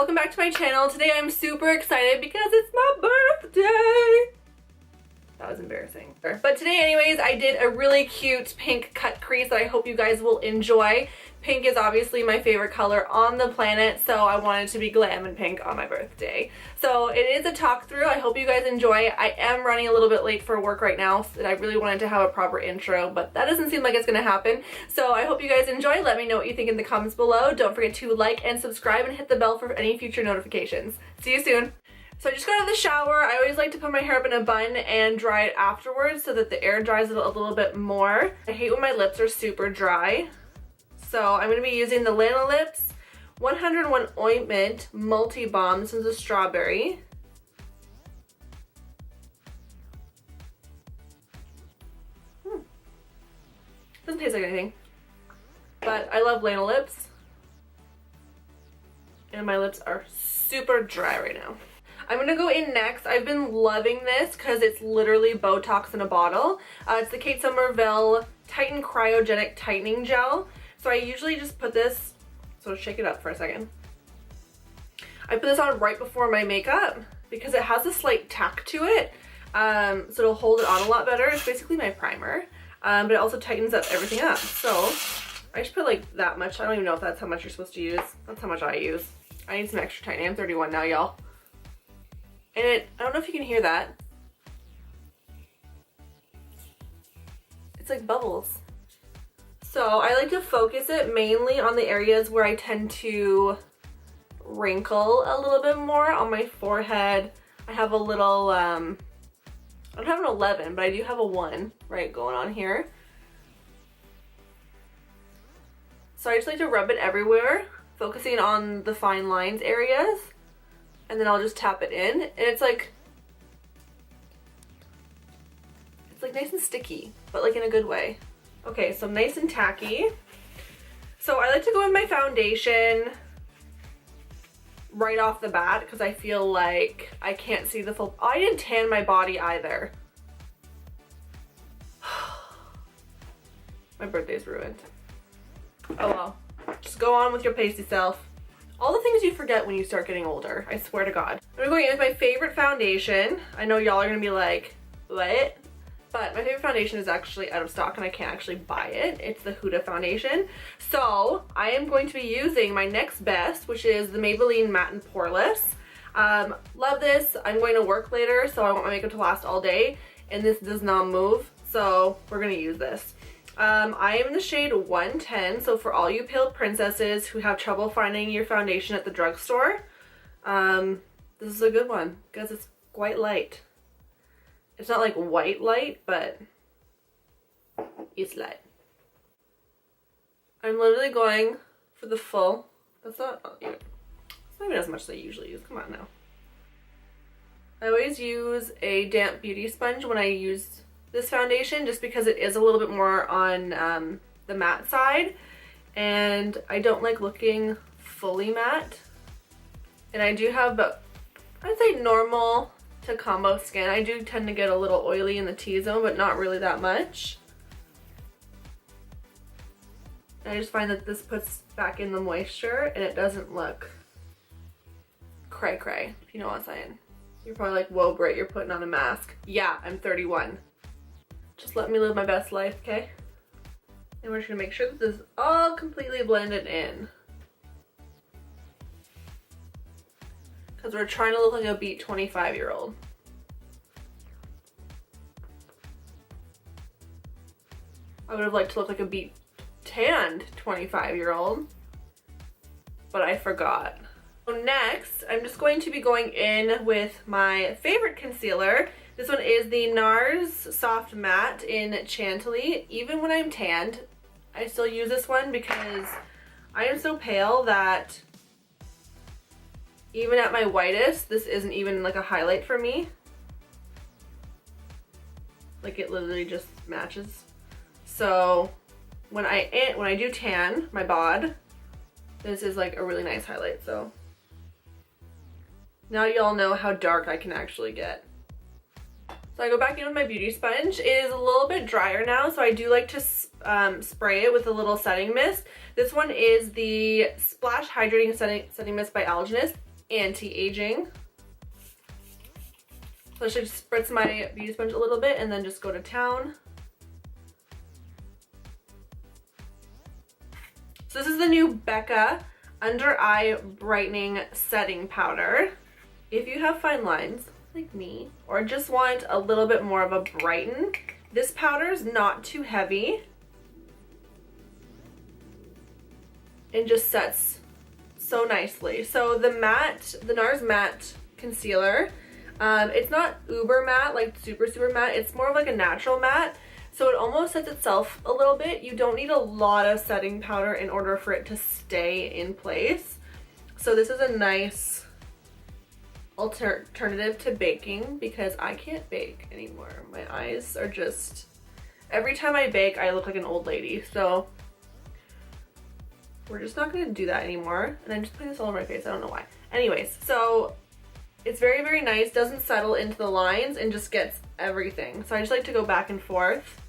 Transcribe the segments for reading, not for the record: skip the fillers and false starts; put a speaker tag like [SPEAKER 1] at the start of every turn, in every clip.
[SPEAKER 1] welcome back to my channel. Today I'm super excited because it's my birthday. That was embarrassing. But today anyways, I did a really cute pink cut crease that I hope you guys will enjoy. Pink is obviously my favorite color on the planet, so I wanted to be glam and pink on my birthday. So it is a talk through. I hope you guys enjoy. I am running a little bit late for work right now, and I really wanted to have a proper intro, but that doesn't seem like it's gonna happen. So I hope you guys enjoy. Let me know what you think in the comments below. Don't forget to like and subscribe and hit the bell for any future notifications. See you soon. So I just got out of the shower. I always like to put my hair up in a bun and dry it afterwards so that the air dries it a little bit more. I hate when my lips are super dry. So I'm going to be using the Lana Lips 101 Ointment Multi-Balm. This is a strawberry. Doesn't taste like anything. But I love Lana Lips. And my lips are super dry right now. I'm gonna go in next. I've been loving this because it's literally Botox in a bottle. It's the Kate Somerville Titan Cryogenic Tightening Gel. So I usually just put this, so shake it up for a second. I put this on right before my makeup because it has a slight tack to it. So it'll hold it on a lot better. It's basically my primer, but it also tightens up everything up. So I just put like that much. I don't even know if that's how much you're supposed to use. That's how much I use. I need some extra tightening. I'm 31 now, y'all. And I don't know if you can hear that. It's like bubbles. So I like to focus it mainly on the areas where I tend to wrinkle a little bit more on my forehead. I have a little, I don't have an 11, but I do have a 1 right going on here. So I just like to rub it everywhere, focusing on the fine lines areas. And then I'll just tap it in, and it's like nice and sticky, but like in a good way. Okay, so nice and tacky. So I like to go with my foundation right off the bat because I feel like I can't see the full. Oh, I didn't tan my body either. My birthday's ruined. Oh well, just go on with your pasty self. All the things you forget when you start getting older, I swear to God. I'm going in with my favorite foundation. I know y'all are gonna be like, what? But my favorite foundation is actually out of stock and I can't actually buy it. It's the Huda foundation. So I am going to be using my next best, which is the Maybelline Matte and Poreless. Love this. I'm going to work later, so I want my makeup to last all day. And this does not move, so we're gonna use this. I am in the shade 110, so for all you pale princesses who have trouble finding your foundation at the drugstore, this is a good one because it's quite light. It's not like white light, but it's light. I'm literally going for the full. It's not even as much as I usually use. Come on now. I always use a damp beauty sponge when I use this foundation just because it is a little bit more on the matte side, and I don't like looking fully matte. And I do have about, I'd say normal to combo skin. I do tend to get a little oily in the T-zone, but not really that much. And I just find that this puts back in the moisture and it doesn't look cray cray, if you know what I'm saying. You're probably like, whoa Britt, you're putting on a mask. Yeah, I'm 31. Just let me live my best life, okay? And we're just gonna make sure that this is all completely blended in. Because we're trying to look like a beat 25-year-old. I would have liked to look like a beat tanned 25-year-old, but I forgot. So next, I'm just going to be going in with my favorite concealer. This one is the NARS Soft Matte in Chantilly. Even when I'm tanned, I still use this one because I am so pale that even at my whitest, this isn't even like a highlight for me. Like it literally just matches. So when I do tan my bod, this is like a really nice highlight. So now y'all know how dark I can actually get. So I go back in with my beauty sponge. It is a little bit drier now, so I do like to spray it with a little setting mist. This one is the Splash Hydrating Setting Mist by Algenist. anti-aging. So I should spritz my beauty sponge a little bit and then just go to town. So this is the new Becca Under Eye Brightening Setting Powder. If you have fine lines like me, or just want a little bit more of a brighten, this powder is not too heavy and just sets so nicely. So the NARS matte concealer, it's not uber matte, like super matte. It's more of like a natural matte. So it almost sets itself a little bit. You don't need a lot of setting powder in order for it to stay in place. So this is a nice alternative to baking because I can't bake anymore. My eyes are just, every time I bake, I look like an old lady. So we're just not gonna do that anymore. And I'm just putting this all over my face, I don't know why. Anyways, so it's very nice, doesn't settle into the lines and just gets everything. So I just like to go back and forth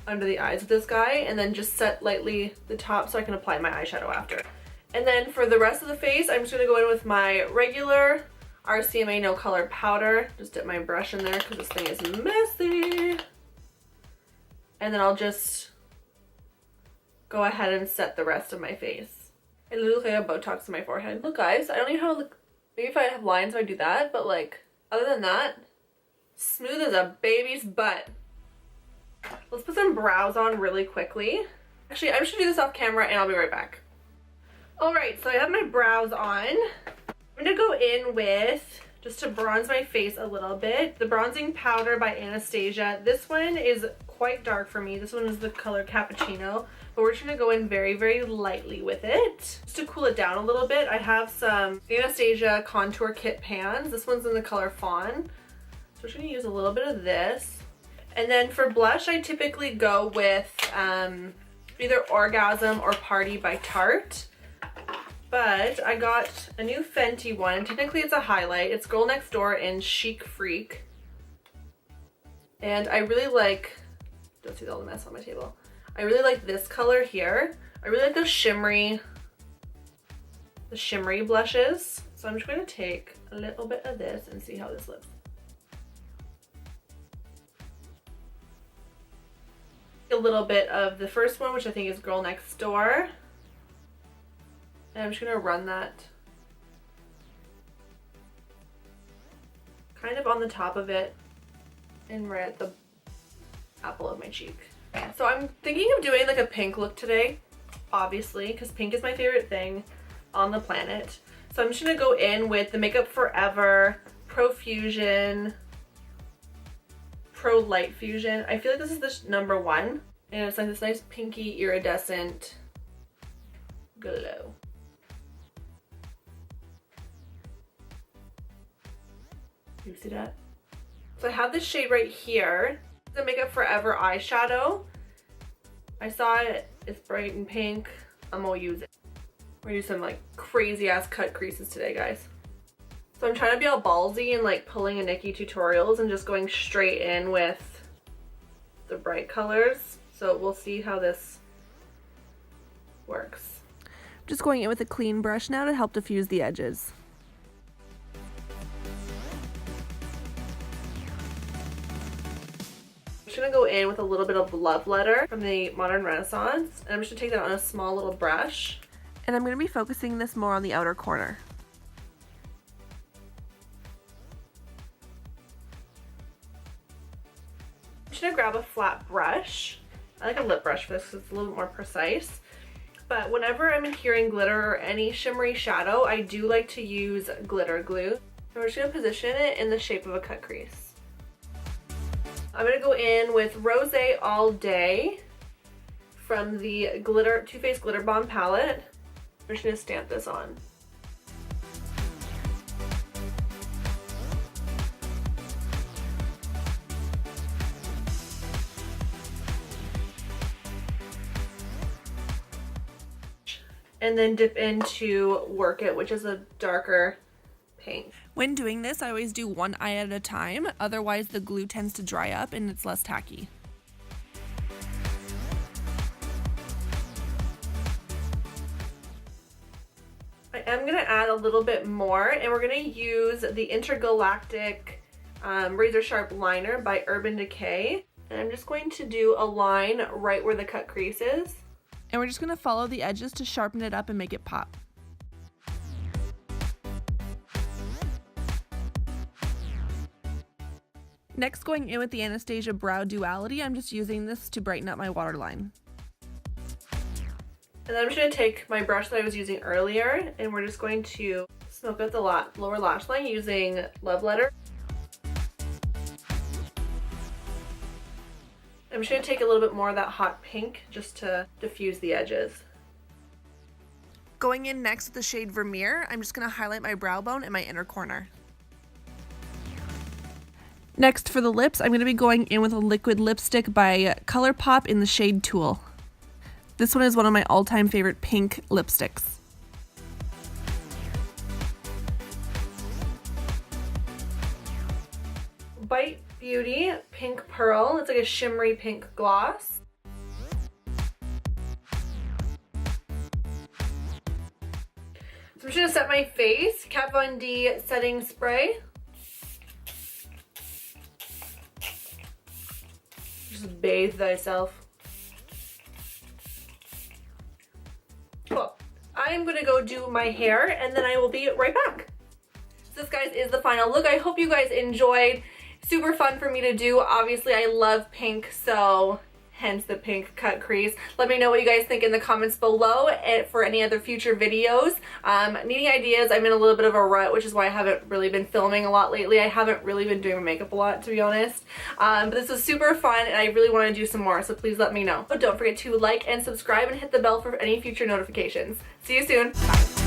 [SPEAKER 1] under the eyes with this guy and then just set lightly the top so I can apply my eyeshadow after. And then for the rest of the face, I'm just gonna go in with my regular RCMA No Color powder. Just dip my brush in there because this thing is messy. And then I'll just go ahead and set the rest of my face. It looks like I have Botox in my forehead. Look guys, I don't even have a look. Maybe if I have lines I do that, but like other than that, smooth as a baby's butt. Let's put some brows on really quickly. Actually, I'm just gonna do this off camera and I'll be right back. Alright, so I have my brows on. I'm gonna go in with, just to bronze my face a little bit, the bronzing powder by Anastasia. This one is quite dark for me. This one is the color Cappuccino, but we're just gonna go in very lightly with it. Just to cool it down a little bit, I have some Anastasia Contour Kit pans. This one's in the color Fawn. So we're just gonna use a little bit of this. And then for blush, I typically go with either Orgasm or Party by Tarte. But I got a new Fenty one. Technically it's a highlight. It's Girl Next Door in Chic Freak. And I really like, don't see all the mess on my table. I really like this color here. I really like the shimmery blushes. So I'm just going to take a little bit of this and see how this looks. A little bit of the first one, which I think is Girl Next Door. And I'm just gonna run that kind of on the top of it and right at the apple of my cheek. So I'm thinking of doing like a pink look today, obviously, because pink is my favorite thing on the planet. So I'm just gonna go in with the Makeup Forever Pro Fusion Pro Light Fusion. I feel like this is the number one, and it's like this nice pinky iridescent glow. You see that? So I have this shade right here, the Makeup Forever eyeshadow. I saw it, it's bright and pink. I'm gonna use it. We're gonna do some like crazy ass cut creases today, guys. So I'm trying to be all ballsy and like pulling a Nikki tutorials and just going straight in with the bright colors. So we'll see how this works.
[SPEAKER 2] I'm just going in with a clean brush now to help diffuse the edges.
[SPEAKER 1] I'm just gonna go in with a little bit of Love Letter from the Modern Renaissance, and I'm just gonna take that on a small little brush.
[SPEAKER 2] And I'm gonna be focusing this more on the outer corner.
[SPEAKER 1] I'm just gonna grab a flat brush. I like a lip brush for this because it's a little bit more precise. But whenever I'm adhering glitter or any shimmery shadow, I do like to use glitter glue. And we're just gonna position it in the shape of a cut crease. I'm gonna go in with Rose All Day from the Too Faced Glitter Bomb palette. I'm just gonna stamp this on. And then dip into Work It, which is a darker pink.
[SPEAKER 2] When doing this, I always do one eye at a time, otherwise the glue tends to dry up and it's less tacky.
[SPEAKER 1] I I am going to add a little bit more, and we're going to use the Intergalactic Razor Sharp Liner by Urban Decay. And I'm just going to do a line right where the cut crease is.
[SPEAKER 2] And we're just going to follow the edges to sharpen it up and make it pop. Next, going in with the Anastasia Brow Duality, I'm just using this to brighten up my waterline.
[SPEAKER 1] And then I'm just going to take my brush that I was using earlier, and we're just going to smoke out the lower lash line using Love Letter. I'm just going to take a little bit more of that hot pink just to diffuse the edges.
[SPEAKER 2] Going in next with the shade Vermeer, I'm just going to highlight my brow bone and my inner corner. Next for the lips, I'm going to be going in with a liquid lipstick by ColourPop in the shade Tulle. This one is one of my all-time favorite pink lipsticks.
[SPEAKER 1] Bite Beauty Pink Pearl. It's like a shimmery pink gloss. So I'm just gonna set my face. Kat Von D setting spray. Just bathe thyself. Cool. I'm gonna go do my hair and then I will be right back. So this, guys, is the final look. I hope you guys enjoyed. Super fun for me to do. Obviously, I love pink, so hence the pink cut crease. Let me know what you guys think in the comments below and for any other future videos. Needing ideas, I'm in a little bit of a rut, which is why I haven't really been filming a lot lately. I haven't really been doing my makeup a lot, to be honest. But this was super fun and I really want to do some more, so please let me know. But don't forget to like and subscribe and hit the bell for any future notifications. See you soon. Bye.